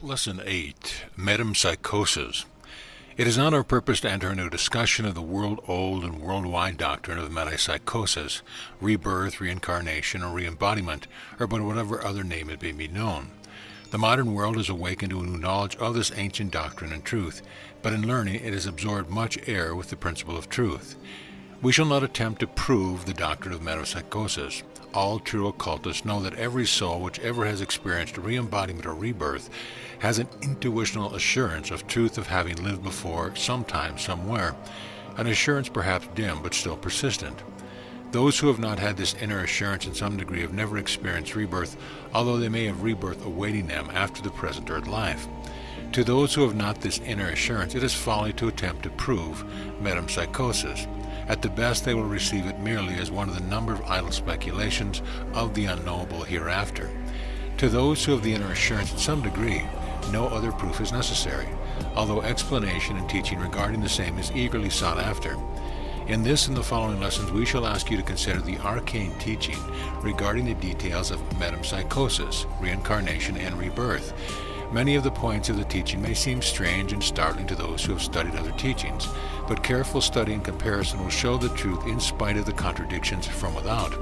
Lesson 8, Metempsychosis. It is not our purpose to enter into a discussion of the world-old and worldwide doctrine of metempsychosis, rebirth, reincarnation, or re-embodiment, or by whatever other name it may be known. The modern world has awakened to a new knowledge of this ancient doctrine and truth, but in learning it has absorbed much error with the principle of truth. We shall not attempt to prove the doctrine of metempsychosis. All true occultists know that every soul which ever has experienced re-embodiment or rebirth has an intuitional assurance of truth of having lived before, sometime, somewhere, an assurance perhaps dim but still persistent. Those who have not had this inner assurance in some degree have never experienced rebirth, although they may have rebirth awaiting them after the present earth life. To those who have not this inner assurance, it is folly to attempt to prove metempsychosis. At the best, they will receive it merely as one of the number of idle speculations of the unknowable hereafter. To those who have the inner assurance in some degree, no other proof is necessary, although explanation and teaching regarding the same is eagerly sought after. In this and the following lessons, we shall ask you to consider the arcane teaching regarding the details of metempsychosis, reincarnation, and rebirth. Many of the points of the teaching may seem strange and startling to those who have studied other teachings, but careful study and comparison will show the truth in spite of the contradictions from without.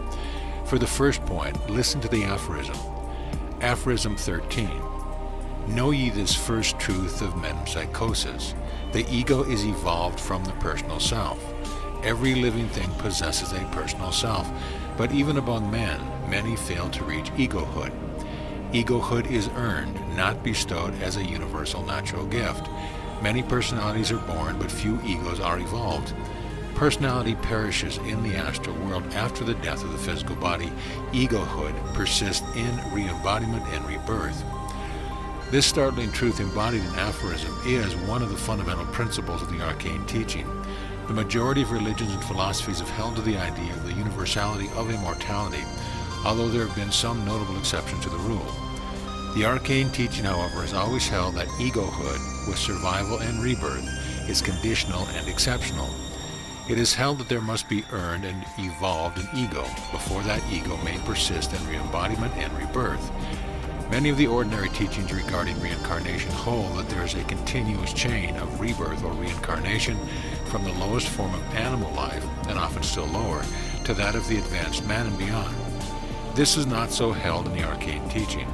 For the first point, listen to the aphorism. Aphorism 13. Know ye this first truth of metempsychosis. The ego is evolved from the personal self. Every living thing possesses a personal self, but even among men, many fail to reach egohood. Egohood is earned, not bestowed as a universal natural gift. Many personalities are born, but few egos are evolved. Personality perishes in the astral world after the death of the physical body. Egohood persists in re-embodiment and rebirth. This startling truth embodied in aphorism is one of the fundamental principles of the arcane teaching. The majority of religions and philosophies have held to the idea of the universality of immortality, although there have been some notable exceptions to the rule. The arcane teaching, however, has always held that egohood, with survival and rebirth, is conditional and exceptional. It is held that there must be earned and evolved an ego before that ego may persist in re-embodiment and rebirth. Many of the ordinary teachings regarding reincarnation hold that there is a continuous chain of rebirth or reincarnation from the lowest form of animal life, and often still lower, to that of the advanced man and beyond. This is not so held in the arcane teaching.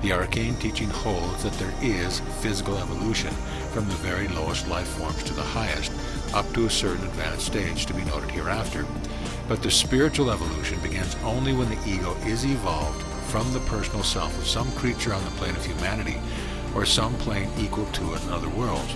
The arcane teaching holds that there is physical evolution from the very lowest life forms to the highest, up to a certain advanced stage to be noted hereafter. But the spiritual evolution begins only when the ego is evolved from the personal self of some creature on the plane of humanity, or some plane equal to it in other worlds.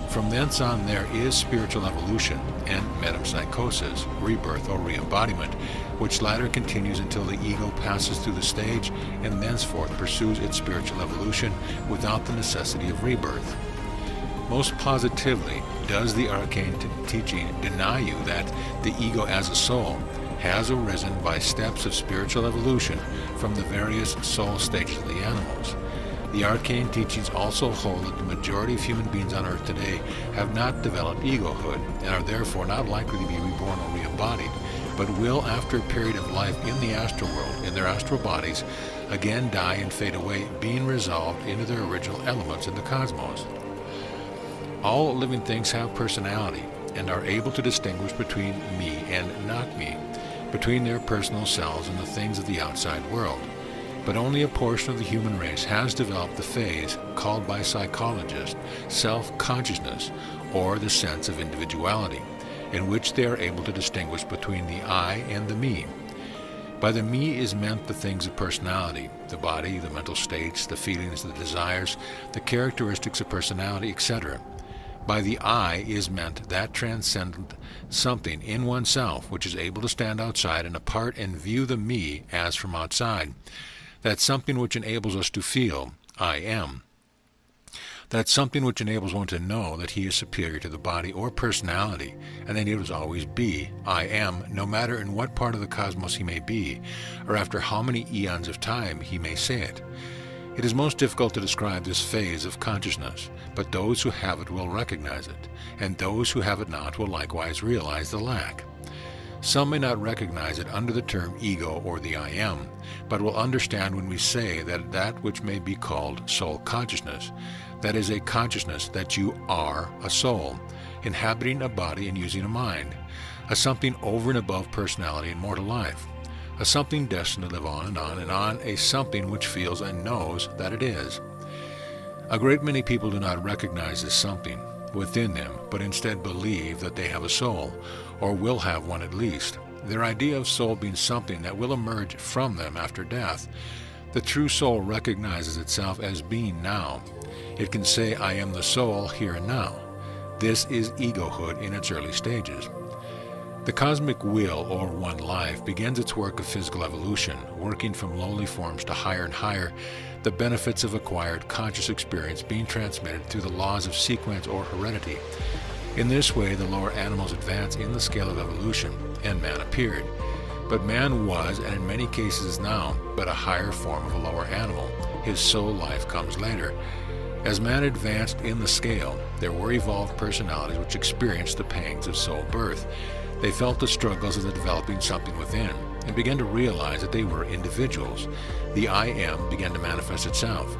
From thence on there is spiritual evolution and metempsychosis, rebirth or re-embodiment, which latter continues until the ego passes through the stage and thenceforth pursues its spiritual evolution without the necessity of rebirth. Most positively does the arcane teaching deny you that the ego as a soul has arisen by steps of spiritual evolution from the various soul stages of the animals. The arcane teachings also hold that the majority of human beings on earth today have not developed egohood and are therefore not likely to be reborn or re-embodied, but will, after a period of life in the astral world, in their astral bodies, again die and fade away, being resolved into their original elements in the cosmos. All living things have personality and are able to distinguish between me and not me, between their personal selves and the things of the outside world. But only a portion of the human race has developed the phase called by psychologists self-consciousness, or the sense of individuality, in which they are able to distinguish between the I and the me. By the me is meant the things of personality, the body, the mental states, the feelings, the desires, the characteristics of personality, etc. By the I is meant that transcendent something in oneself which is able to stand outside and apart and view the me as from outside. That's something which enables us to feel, I am. That's something which enables one to know that he is superior to the body or personality, and that he will always be, I am, no matter in what part of the cosmos he may be, or after how many eons of time he may say it. It is most difficult to describe this phase of consciousness, but those who have it will recognize it, and those who have it not will likewise realize the lack. Some may not recognize it under the term ego or the I am, but will understand when we say that which may be called soul consciousness, that is a consciousness that you are a soul, inhabiting a body and using a mind, a something over and above personality and mortal life, a something destined to live on and on and on, a something which feels and knows that it is. A great many people do not recognize this something within them, but instead believe that they have a soul, or will have one at least. Their idea of soul being something that will emerge from them after death. The true soul recognizes itself as being now. It can say, I am the soul here and now. This is egohood in its early stages. The cosmic will, or one life, begins its work of physical evolution, working from lowly forms to higher and higher, the benefits of acquired conscious experience being transmitted through the laws of sequence or heredity. In this way, the lower animals advance in the scale of evolution, and man appeared. But man was, and in many cases is now, but a higher form of a lower animal. His soul life comes later. As man advanced in the scale, there were evolved personalities which experienced the pangs of soul birth. They felt the struggles of the developing something within, and began to realize that they were individuals. The I am began to manifest itself.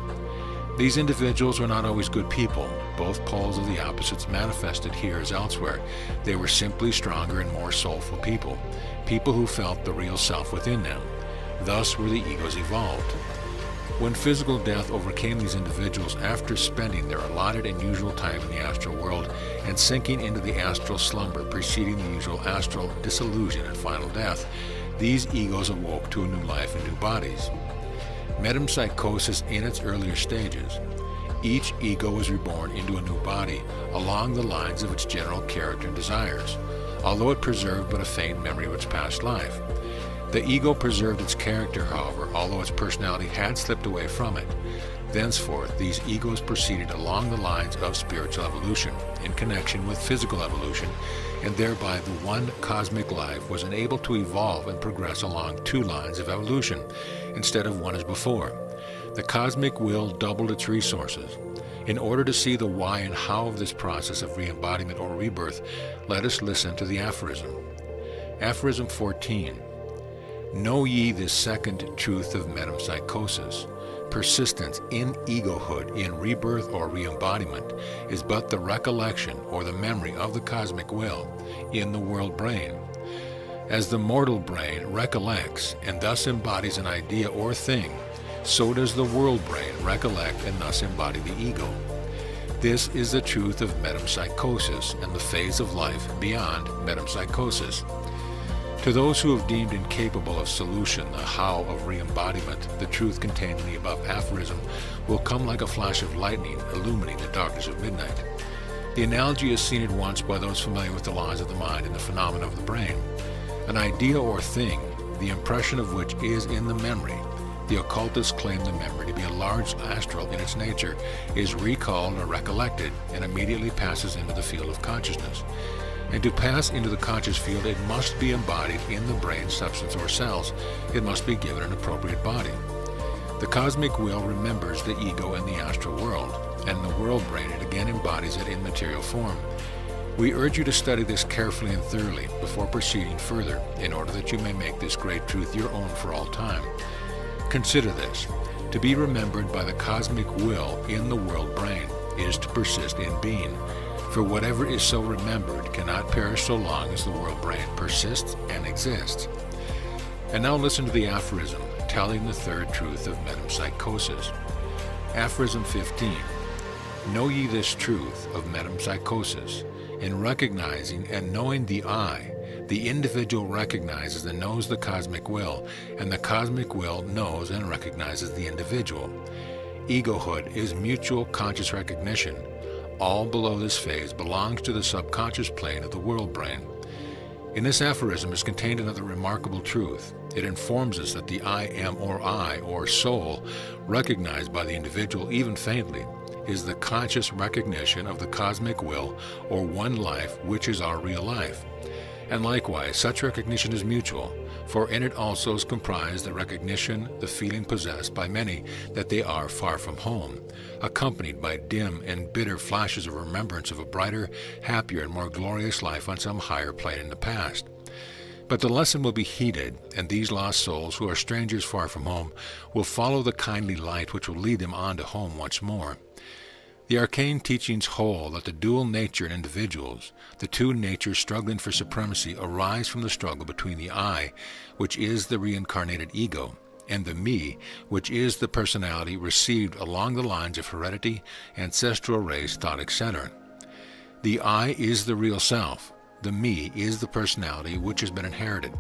These individuals were not always good people. Both poles of the opposites manifested here as elsewhere. They were simply stronger and more soulful people, people who felt the real self within them. Thus were the egos evolved. When physical death overcame these individuals after spending their allotted and usual time in the astral world and sinking into the astral slumber preceding the usual astral disillusion and final death, these egos awoke to a new life and new bodies. Metempsychosis in its earlier stages. Each ego was reborn into a new body along the lines of its general character and desires, although it preserved but a faint memory of its past life. The ego preserved its character, however, although its personality had slipped away from it. Thenceforth, these egos proceeded along the lines of spiritual evolution in connection with physical evolution, and thereby the one cosmic life was enabled to evolve and progress along two lines of evolution instead of one as before. The cosmic will doubled its resources. In order to see the why and how of this process of re-embodiment or rebirth, let us listen to the aphorism. Aphorism 14. Know ye this second truth of metempsychosis. Persistence in egohood, in rebirth or re-embodiment, is but the recollection or the memory of the cosmic will in the world brain. As the mortal brain recollects and thus embodies an idea or thing, so does the world brain recollect and thus embody the ego. This is the truth of metempsychosis and the phase of life beyond metempsychosis. To those who have deemed incapable of solution the how of re-embodiment, the truth contained in the above aphorism will come like a flash of lightning, illumining the darkness of midnight. The analogy is seen at once by those familiar with the laws of the mind and the phenomena of the brain. An idea or thing, the impression of which is in the memory, the occultists claim the memory to be a large astral in its nature, is recalled or recollected and immediately passes into the field of consciousness. And to pass into the conscious field, it must be embodied in the brain substance or cells. It must be given an appropriate body. The cosmic will remembers the ego in the astral world, and the world brain it again embodies it in material form. We urge you to study this carefully and thoroughly before proceeding further, in order that you may make this great truth your own for all time. Consider this. To be remembered by the cosmic will in the world brain is to persist in being. For whatever is so remembered cannot perish so long as the world brain persists and exists. And now listen to the aphorism, telling the third truth of metempsychosis. Aphorism 15. Know ye this truth of metempsychosis. In recognizing and knowing the I, the individual recognizes and knows the cosmic will, and the cosmic will knows and recognizes the individual. Egohood is mutual conscious recognition. All below this phase belongs to the subconscious plane of the world brain. In this aphorism is contained another remarkable truth. It informs us that the I am or soul, recognized by the individual even faintly, is the conscious recognition of the cosmic will or one life which is our real life. And likewise, such recognition is mutual, for in it also is comprised the recognition, the feeling possessed by many that they are far from home, accompanied by dim and bitter flashes of remembrance of a brighter, happier, and more glorious life on some higher plane in the past. But the lesson will be heeded, and these lost souls, who are strangers far from home, will follow the kindly light which will lead them on to home once more. The Arcane Teachings hold that the dual nature in individuals, the two natures struggling for supremacy, arise from the struggle between the I, which is the reincarnated ego, and the me, which is the personality received along the lines of heredity, ancestral race, thought, etc. The I is the real self. The me is the personality which has been inherited.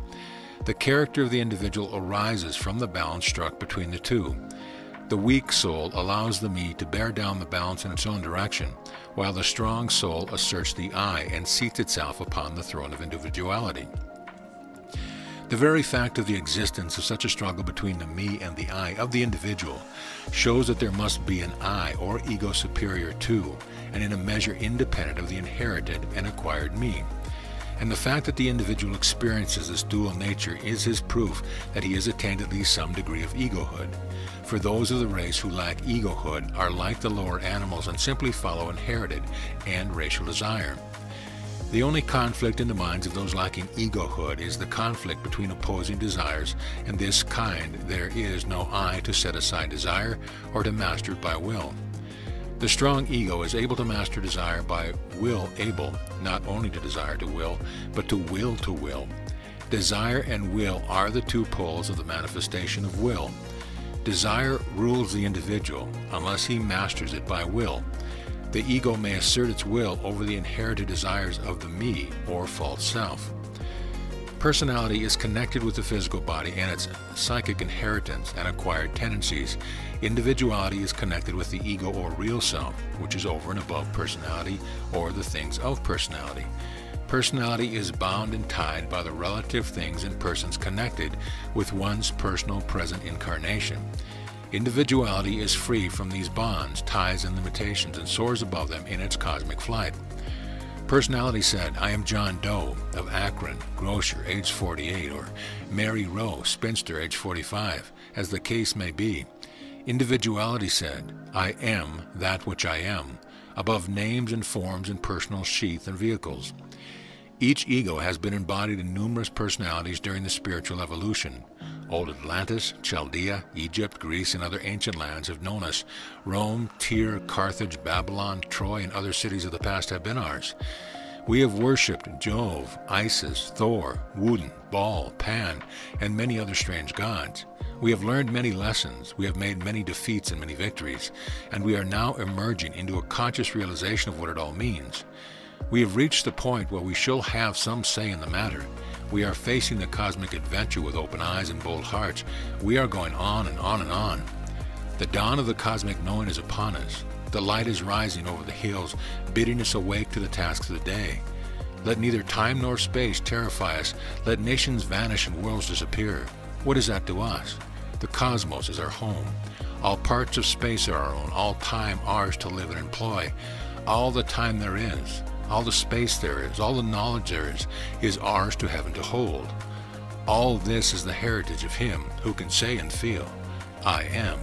The character of the individual arises from the balance struck between the two. The weak soul allows the me to bear down the balance in its own direction, while the strong soul asserts the I and seats itself upon the throne of individuality. The very fact of the existence of such a struggle between the me and the I of the individual shows that there must be an I or ego superior to, and in a measure independent of the inherited and acquired me. And the fact that the individual experiences this dual nature is his proof that he has attained at least some degree of egohood. For those of the race who lack egohood are like the lower animals and simply follow inherited and racial desire. The only conflict in the minds of those lacking egohood is the conflict between opposing desires, and this kind there is no I to set aside desire or to master it by will. The strong ego is able to master desire by will, able not only to desire to will, but to will to will. Desire and will are the two poles of the manifestation of will. Desire rules the individual unless he masters it by will. The ego may assert its will over the inherited desires of the me, or false self. Personality is connected with the physical body and its psychic inheritance and acquired tendencies. Individuality is connected with the ego or real self, which is over and above personality or the things of personality. Personality is bound and tied by the relative things and persons connected with one's personal present incarnation. Individuality is free from these bonds, ties, and limitations and soars above them in its cosmic flight. Personality said, I am John Doe of Akron, grocer, age 48, or Mary Rowe, spinster, age 45, as the case may be. Individuality said, I am that which I am, above names and forms and personal sheath and vehicles. Each ego has been embodied in numerous personalities during the spiritual evolution. Old Atlantis, Chaldea, Egypt, Greece, and other ancient lands have known us. Rome, Tyre, Carthage, Babylon, Troy, and other cities of the past have been ours. We have worshipped Jove, Isis, Thor, Woden, Baal, Pan, and many other strange gods. We have learned many lessons, we have made many defeats and many victories, and we are now emerging into a conscious realization of what it all means. We have reached the point where we shall have some say in the matter. We are facing the cosmic adventure with open eyes and bold hearts. We are going on and on and on. The dawn of the cosmic knowing is upon us. The light is rising over the hills, bidding us awake to the tasks of the day. Let neither time nor space terrify us. Let nations vanish and worlds disappear. What is that to us? The cosmos is our home. All parts of space are our own, all time ours to live and employ. All the time there is, all the space there is, all the knowledge there is ours to have and to hold. All this is the heritage of him who can say and feel, I am.